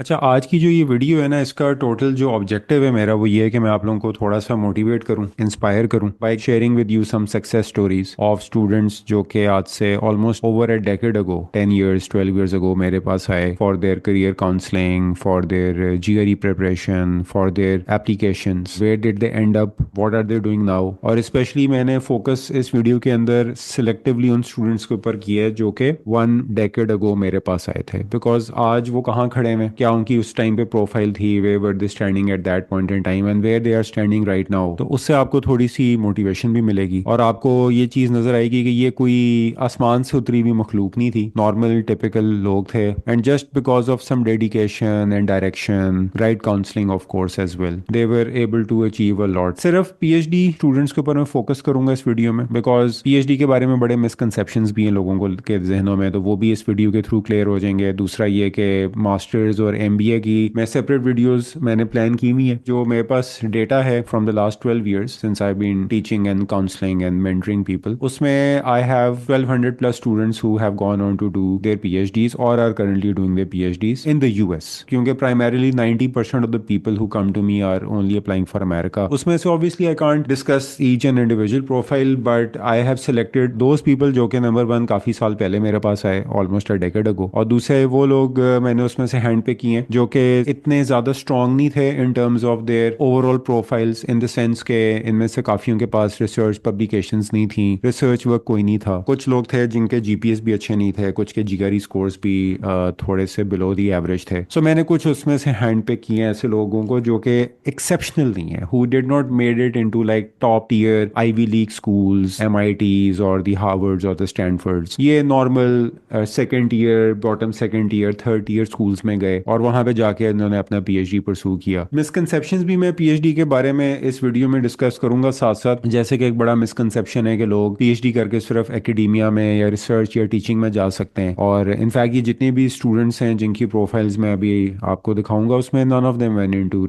अच्छा, आज की जो ये वीडियो है ना, इसका टोटल जो ऑब्जेक्टिव है मेरा वो ये है कि मैं आप लोगों को थोड़ा सा मोटिवेट करूं, इंस्पायर करूं by sharing with you some success stories of students जो कि आज से almost over a decade ago, 10 years 12 years ago मेरे पास आए for their career counselling, for their GRE preparation, for their applications. Where did they end up, what are they doing now? और specially मैंने focus इस video के अंदर selectively उन students के ऊपर किया है जो कि 1 decade अगो मेरे पास आए थे, बिकॉज आज वो कहाँ खड़े हैं, क्या उनकी उस टाइम पे प्रोफाइल थी, वे were they standing at that point in time and where they are standing right now. तो उससे आपको थोड़ी सी मोटिवेशन भी मिलेगी और आपको ये चीज़ नजर आएगी कि ये कोई आसमान से उतरी हुई मखलूक नहीं थी, नॉर्मल टिपिकल लोग थे, and just because of some dedication and direction, right counselling of course as well, they were able to achieve a lot. सिर्फ पीएचडी स्टूडेंट्स के ऊपर मैं फोकस करूंगा इस वीडियो में, बिकॉज पीएचडी के बारे में बड़े मिसकंसेप्शंस भी हैं लोगों को के जहनों में, तो वो भी इस वीडियो के थ्रू क्लियर हो जाएंगे। दूसरा ये कि मास्टर्स और एमबीए की मैं सेपरेट वीडियोस मैंने प्लान की हुई है। जो मेरे पास डेटा है from the last 12 years since I been teaching and counselling and mentoring people, उसमें I have 1200 plus students who have gone on to do their PhDs और are currently doing their PhDs in the US, क्योंकि primarily 90% of the people who come to me are only applying for America. उसमें से obviously I can't discuss each and individual profile, but I have selected those people जो कि number one काफी साल पहले मेरे पास आए, ऑलमोस्ट अ डेकेड अगो, और दूसरे वो लोग मैंने उसमें से हैंड पे किए हैं जो कि इतने ज्यादा स्ट्रांग नहीं थे in terms of their overall profiles, in the sense के इनमें से काफियों के पास रिसर्च पब्लिकेशंस नहीं थी, रिसर्च वर्क कोई नहीं था। कुछ लोग थे जिनके जीपीएस भी अच्छे नहीं थे, कुछ के जिगरी स्कोर्स भी थोड़े से बिलो दी एवरेज थे। सो मैंने कुछ उसमें से हैंड पे किए हैं ऐसे लोगों को जो कि एक्सेप्शनल नहीं है, who did not made it into like top tier Ivy League schools, MITs और द हार्वर्ड्स और द स्टैनफोर्ड्स। ये normal second year, bottom second year, third year schools में गए और वहां पे जाके इन्होंने अपना पीएचडी परसू किया। मिसकंसेप्शंस भी मैं पीएचडी के बारे में इस वीडियो में डिस्कस करूंगा साथ साथ। जैसे कि एक बड़ा मिसकंसेप्शन है कि लोग पीएचडी करके सिर्फ एकेडेमिया में या रिसर्च या टीचिंग में जा सकते हैं, और इनफैक्ट ये जितने भी स्टूडेंट्स हैं जिनकी प्रोफाइल्स मैं अभी आपको दिखाऊंगा उसमें none of them went into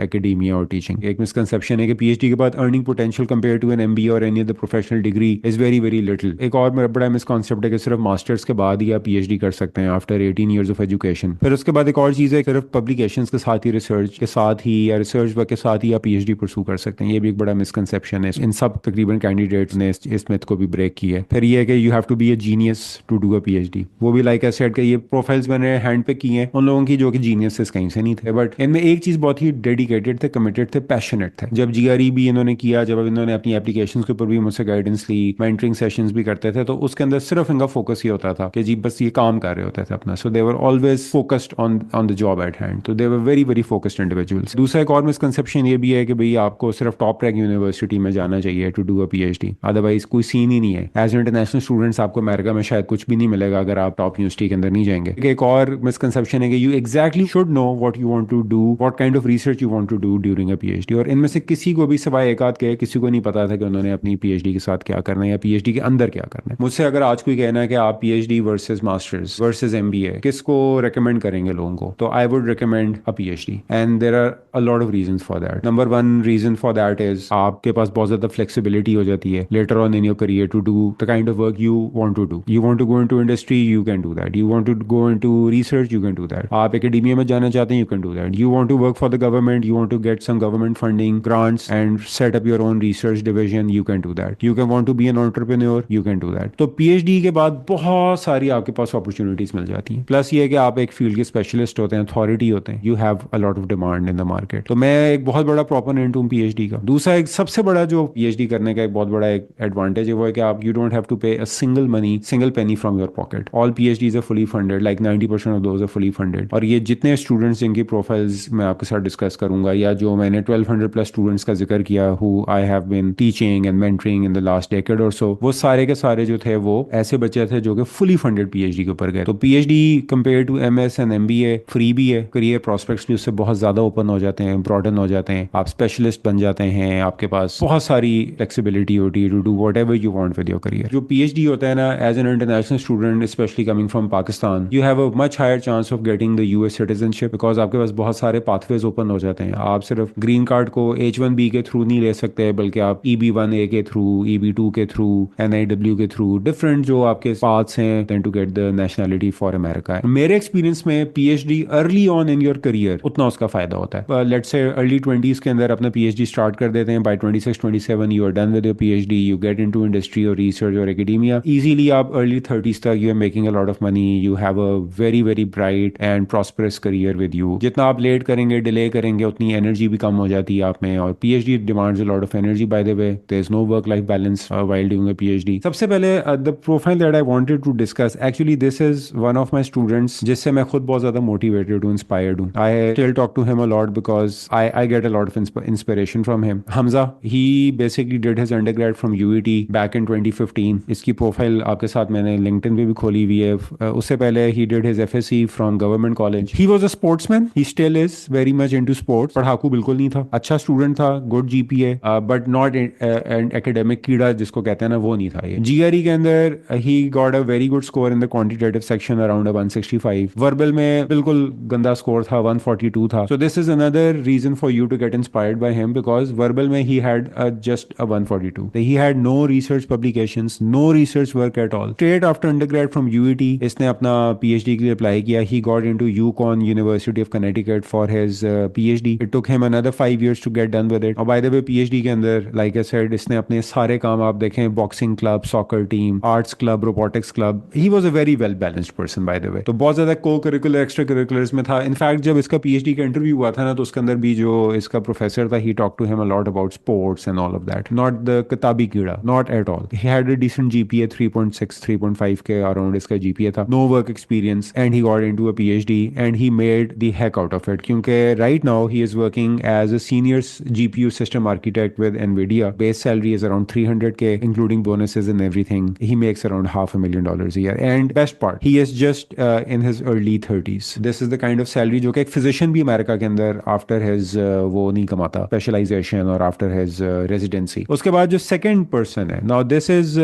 academia और टीचिंग। एक मिसकंसेप्शन है कि पीएचडी के बाद earning potential compare to an MBA और any other professional degree is very very little. एक और बड़ा मिसकॉन्सेप्ट है कि सिर्फ मास्टर्स के बाद ही आप पीएचडी कर सकते हैं आफ्टर 18 years ऑफ एजुकेशन। फिर उसके बाद एक और चीज़ है, सिर्फ पब्लिकेशंस के साथ ही, रिसर्च के साथ ही या रिसर्च वर्क के साथ ही आप पीएचडी परसू कर सकते हैं। ये भी एक बड़ा मिसकंसेप्शन है। इन सब तकरीबन कैंडिडेट्स ने इस मिथ को भी ब्रेक किया है। फिर ये है कि you have to be a genius to do a PhD. वो भी लाइक आई सेड कि ये प्रोफाइल्स मैंने हैंड पे किए हैं उन लोगों की जो कि जीनियस कहीं से नहीं थे, बट इनमें एक चीज़ बहुत ही डेडिकेटेड थे, कमिटेड थे, पैशनेट थे। जब जीआरई भी इन्होंने किया, जब इन्होंने अपनी एप्लीकेशन के ऊपर भी मुझसे गाइडेंस ली, मेंटरिंग सेशंस भी करते थे, तो उसके अंदर सिर्फ इनका फोकस ये होता था कि जी बस ये काम कर रहे होते थे अपना। So they were always focused on the job at hand, तो they were very very focused individuals. दूसरा एक और मिसकंसेप्शन ये भी है कि भाई आपको सिर्फ टॉप रैंक यूनिवर्सिटी में जाना चाहिए to do a PhD, otherwise कोई सीन ही नहीं है। एज इंटरनेशनल स्टूडेंट्स आपको अमेरिका में शायद कुछ भी नहीं मिलेगा अगर आप टॉप यूनिवर्सिटी के अंदर नहीं जाएंगे। एक और मिसकंसेप्शन है कि you exactly should know what you want to do, what kind of research you want to do during a PhD, और इनमें से किसी को भी सिवाय एक आध के किसी को नहीं पता था कि उन्होंने अपनी पीएचडी के साथ क्या करना है या पीएचडी के अंदर क्या करना है। मुझसे अगर आज कोई कहना है कि आप PhD versus masters versus MBA किसको रेकमेंड करेंगे लोगों को, तो I would recommend a PhD, and there are a lot of reasons for that. Number one reason for that is आपके पास बहुत ज्यादा फ्लेक्सिबिलिटी हो जाती है later on in your career to do the kind of work you want to do. You want to go into industry, you can do that. You want to go into research, you can do that. आप academia में जाना चाहते हैं, you can do that. You want to work for the government, you want to get some government funding, grants and set up your own research division, you can do that. You can want to be an entrepreneur, you can do that. तो PhD के बाद बहुत सारी आपके पास opportunities मिल जाती हैं। Plus ये है कि आप एक फील्ड के स्पेशलिस्ट होते हैं, अथॉरिटी होते हैं, you have a lot of demand in the market. तो मैं एक बहुत बड़ा प्रोपोनेंट हूँ पीएचडी का। दूसरा एक सबसे बड़ा जो पीएचडी करने का एक बहुत बड़ा एक एडवांटेज है वो है कि आप you don't have to pay a single penny from your pocket. All PhDs are fully funded, like 90% of those are fully funded. और ये जितने स्टूडेंट्स जिनकी प्रोफाइल्स मैं आपके साथ डिस्कस करूंगा, या जो मैंने 1200 प्लस स्टूडेंट्स का जिक्र किया who I have been teaching and mentoring in the last decade और सो, वो सारे के सारे जो थे वो ऐसे बच्चे थे जो कि फुली फंडेड पीएचडी के ऊपर गए। तो PhD compared to MS and MBA free भी है, करियर प्रोस्पेक्ट्स भी उससे बहुत ज्यादा ओपन हो जाते हैं, ब्रॉडन हो जाते हैं, आप स्पेशलिस्ट बन जाते हैं, आपके पास बहुत सारी फ्लेक्सिबिलिटी होती है to do whatever you want with your career. जो पीएचडी होता है ना, as an international student specially coming from Pakistan, you have a much higher chance of getting the US citizenship, because आपके पास बहुत सारे पाथवेज ओपन हो जाते हैं। आप सिर्फ ग्रीन कार्ड को H1B के थ्रू नहीं ले सकते, बल्कि आप EB1A के थ्रू, EB2 के थ्रू, NIW के थ्रू, डिफरेंट जो आपके पाथ्स हैं to get the nationality for America. मेरे एक्सपीरियंस में PhD PhD early on in your career, उतना उसका फायदा होता है। लेट्स से अर्ली 20s के अंदर अपना पीएचडी स्टार्ट कर देते हैं, by 26-27 you are done with your PhD, you get into industry और रिसर्च और एकेडेमिया इजीली। आप अर्ली 30s तक you are making a lot of money, you have a very very bright and prosperous career with you. जितना आप late करेंगे, delay करेंगे, उतनी energy भी कम हो जाती है आप में, और PhD demands a lot of energy by the way, there is no work life balance while doing a PhD. सबसे पहले the profile that I wanted to discuss, actually this is one of my students जिससे मैं खुद बहुत ज्यादा motivated हूँ, inspired हूँ। I still talk to him a lot because I get a lot of inspiration from him. Hamza, he basically did his undergrad from UET back in 2015। इसकी profile आपके साथ मैंने लिंक्डइन पे भी खोली हुई है। उससे पहले ही did his FSc from government college. He was a sportsman, he still is very much into sports. पढ़ाकू बिल्कुल नहीं था, अच्छा स्टूडेंट था, good GPA, but not an academic कीड़ा जिसको कहते हैं ना, वो नहीं था ये। जीआरई के अंदर he got a very good score in the quantitative section around 165। Verbal में बिल्कुल गंदा स्कोर था, 142 था। So this is another reason for you to get inspired by him, because verbal में he had just a 142. He had no research publications, no research work at all. Straight after undergrad from UET, इसने अपना PhD के लिए apply किया. He got into UConn, University of Connecticut for his PhD. It took him another 5 years to get done with it. और by the way, PhD के अंदर, like I said, इसने अपने सारे काम आप देखें, boxing club, soccer team, arts club, robotics club. He was a very well balanced person, by the way. तो बहुत ज्यादा co-curricular, extracurriculars में था. In fact, जब इसका PhD का इंटरव्यू हुआ था ना, तो उसके अंदर भी जो इसका प्रोफेसर था, he talked to him a lot about sports and all of that. Not the kitabi kida, not at all. He had a decent GPA, 3.6, 3.5 के around इसका GPA था. No work experience, and he got into a PhD and he made the heck out of it. क्योंकि right now he is working as a senior GPU system architect with NVIDIA. Base salary is around 300K, including bonuses and everything. He makes around $500,000 a year. And best part, he is just in his early 30s. This is the kind of salary जो कि एक physician भी America के अंदर after his वो नहीं कमाता, specialization और after his residency. उसके बाद जो second person है, now this is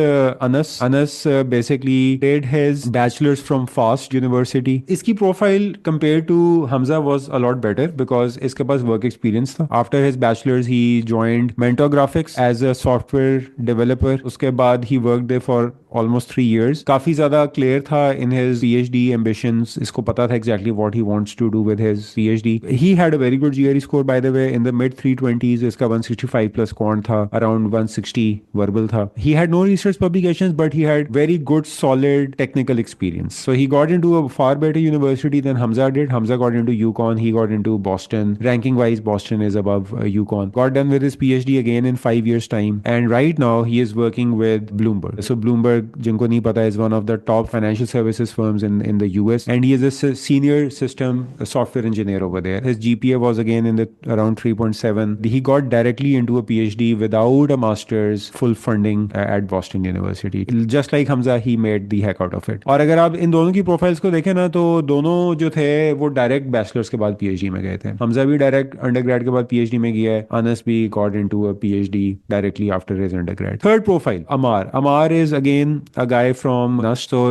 Anas. Anas basically did his bachelor's from FAST University. इसकी profile compared to Hamza was a lot better because इसके पास work experience था. After his bachelor's he joined Mentor Graphics as a software developer. उसके बाद he worked there for almost 3 years. काफी ज्यादा clear था in his PhD ambitions. इसको पता था exactly what he wants to do with his PhD. He had a very good GRE score by the way, in the mid 320s. इसका 165 plus quant था, around 160 verbal था. He had no research publications, but he had very good solid technical experience. So he got into a far better university than Hamza did. Hamza got into UConn, he got into Boston. Ranking wise, Boston is above UConn. Got done with his PhD again in 5 years time, and right now he is working with Bloomberg. So Bloomberg, जिनको नहीं पता, is one of the top financial services firms in the US, and he is a senior system software engineer over there. His GPA was again in the around 3.7. He got directly into a PhD without a master's, full funding at Boston University. Just like Hamza, he made the heck out of it. और अगर आप इन दोनों की profiles को देखें ना, तो दोनों जो थे वो डायरेक्ट बैचलर्स के बाद PhD में गए थे. हमजा भी डायरेक्ट अंडरग्रेड के बाद PhD में गया है. अनस भी got into a PhD directly after his undergrad. Third profile, Amar. Amar is again a guy from NUST. So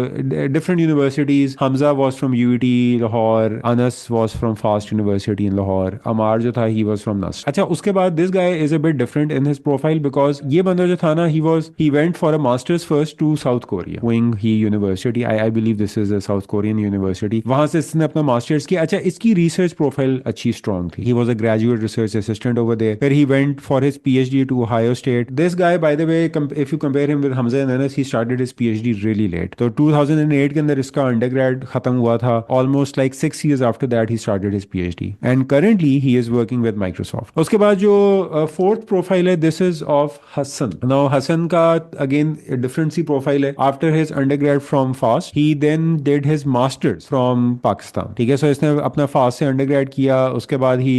different universities. Hamza was from UET Lahore. Anas was from FAST University in Lahore. Amar जो था, he was from NUST. अच्छा, उसके बाद this guy is a bit different in his profile because ये बंदा जो था ना, he went for a master's first to South Korea, Wing Hee University. I believe this is a South Korean university. वहां से इसने अपना मास्टर्स किया. अच्छा, इसकी research profile अच्छी strong थी. He was a graduate research assistant over there. Then he went for his PhD to Ohio State. This guy, by the way, if you compare him with Hamza and Anas, he started his PhD really late. So 2008 के अंदर इसका undergrad खत्म हुआ था. Almost like 6 years after that he started his PhD. And currently he is working with Microsoft. उसके बाद जो fourth profile है, this is of Hassan. Now Hassan का again a different C profile है. After his undergrad from FAST, he then did his masters from Pakistan. ठीक है, so इसने अपना FAST से undergrad किया. उसके बाद he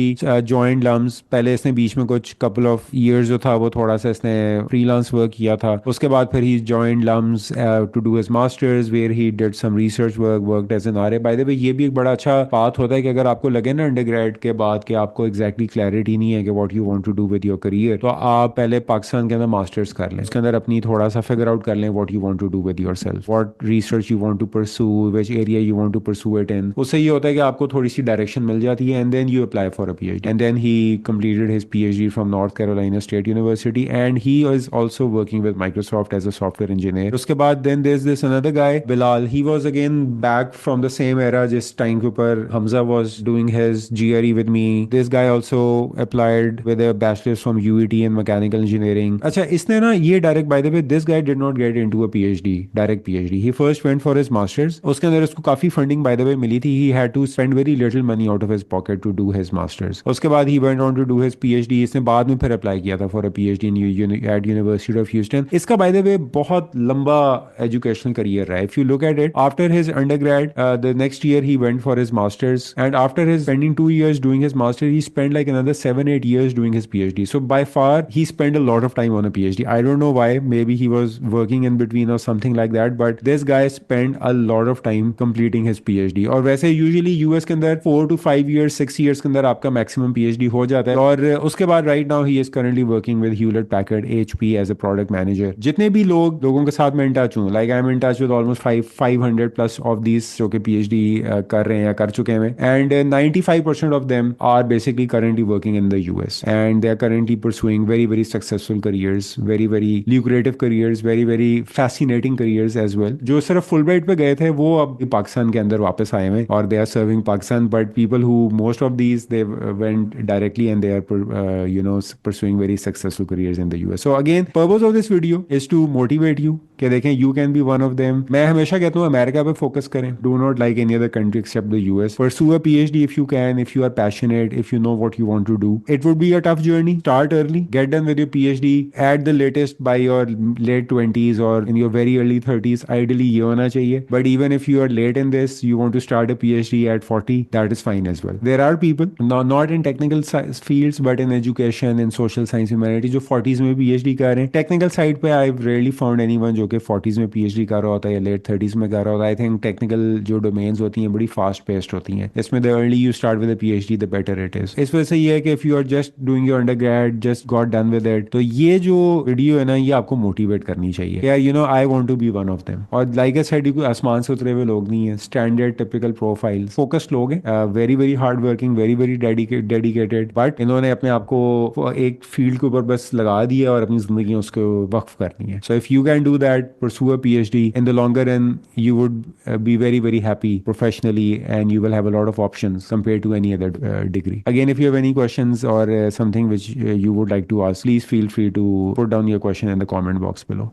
joined LUMS. पहले इसने बीच में कुछ couple of years जो था वो थोड़ा सा इसने freelance work किया था. उसके बाद फिर he joined LUMS to do his masters where he did some research work, worked as an RA. By the way, ये भी एक बड़ा अच्छा path होता है कि अगर आपको लगे ना undergrad के बाद कि आपको exactly clarity नहीं है कि what you want to do with your career, तो आप पहले पाकिस्तान के अंदर मास्टर्स कर लें. इसके अंदर अपनी थोड़ा सा figure out कर लें what you want to do with yourself, what research you want to pursue, which area you want to pursue it in. उससे ये होता है कि आपको थोड़ी सी direction मिल जाती है and then you apply for a PhD. And then he completed his PhD from North Carolina State University and he is also working with Microsoft as a software engineer. उसके बाद then there's this another guy, Bilal. He was again back from the same era जिस time के ऊपर Hamza was doing his GRE with me. This guy also applied with a bachelors from UET in mechanical engineering. अच्छा, इसने ना ये direct, by the way, this guy did not get into a PhD, direct PhD. He first went for his masters. उसके अंदर उसको काफी funding by the way मिली थी. He had to spend very little money out of his pocket to do his masters. उसके बाद he went on to do his PhD. इसने बाद में फिर अप्लाई किया था for a PhD in at university of Houston. इसका by the way बहुत लंबा एजुकेशनल करियर रहा है. If you look at it, after his undergrad, the next year he went for his masters, and after his spending 2 years doing his master, he spent like another 7-8 years doing his PhD. So by far he spent a lot of time on a PhD. I don't know why, maybe he was working in between or something like that, but this guy spent a lot of time completing his PhD. और वैसे usually US के अंदर 4 to 5 years 6 years के अंदर आपका maximum PhD हो जाता है. और उसके बाद right now he is currently working with Hewlett Packard HP as a product manager. जितने भी लोगों के साथ मैं in touch हूँ, like I'm in touch with almost 500 plus of these जो कि PhD कर रहे हैं या कर चुके हैं, and 95% of them are basically currently working in the US, and they are currently pursuing very very successful careers, very very lucrative careers, very very fascinating careers as well. जो सिर्फ Fulbright पे गए थे वो अब पाकिस्तान के अंदर वापस आए हैं और they are serving Pakistan, but people who, most of these, they went directly and they are pursuing very successful careers in the US. So again, purpose of this video is to motivate you कि देखें you can be one of them. मैं हमेशा कहता हूँ America पे focus करें. Do not like any other country except the US. Pursue a PhD if you can, if you are passionate, if you know what you want to do. It would be a tough journey. Start early, get done with your PhD at the latest by your late 20s or in your very early 30s. Ideally ये होना चाहिए. But even if you are late in this, you want to start a PhD at 40, that is fine as well. There are people, not in technical fields, but in education, in social science, humanity, जो 40s में PhD कर रहे हैं. Technical side पे I've rarely found anyone जो कि 40s में PhD कर रहा होता है या late 30s में कर रहा होता है. I think technical जो डोमेन्स होती हैं बड़ी फास्ट पेस्ड होती हैं. इसमें the early you start with PhD the better it is. इस वजह से ये है कि if you are just doing your undergrad, just got done with it, तो ये जो वीडियो है ना ये आपको मोटिवेट करनी चाहिए यार. I want to be one of them. और लाइक आई सेड, कोई आसमान से उतरे हुए लोग नहीं है. स्टैंडर्ड टिपिकल प्रोफाइल फोकस्ड लोग हैं, very very hard working, very very dedicated, but इन्होंने अपने आप को एक फील्ड के ऊपर बस लगा दिया और अपनी जिंदगी उसको वक्फ करनी है. So if you can do that, pursue a PhD, in the longer run you would be very very happy professionally and you will have a lot of options compared to any other degree. Again, if you have any questions or something which you would like to ask, please feel free to put down your question in the comment box below.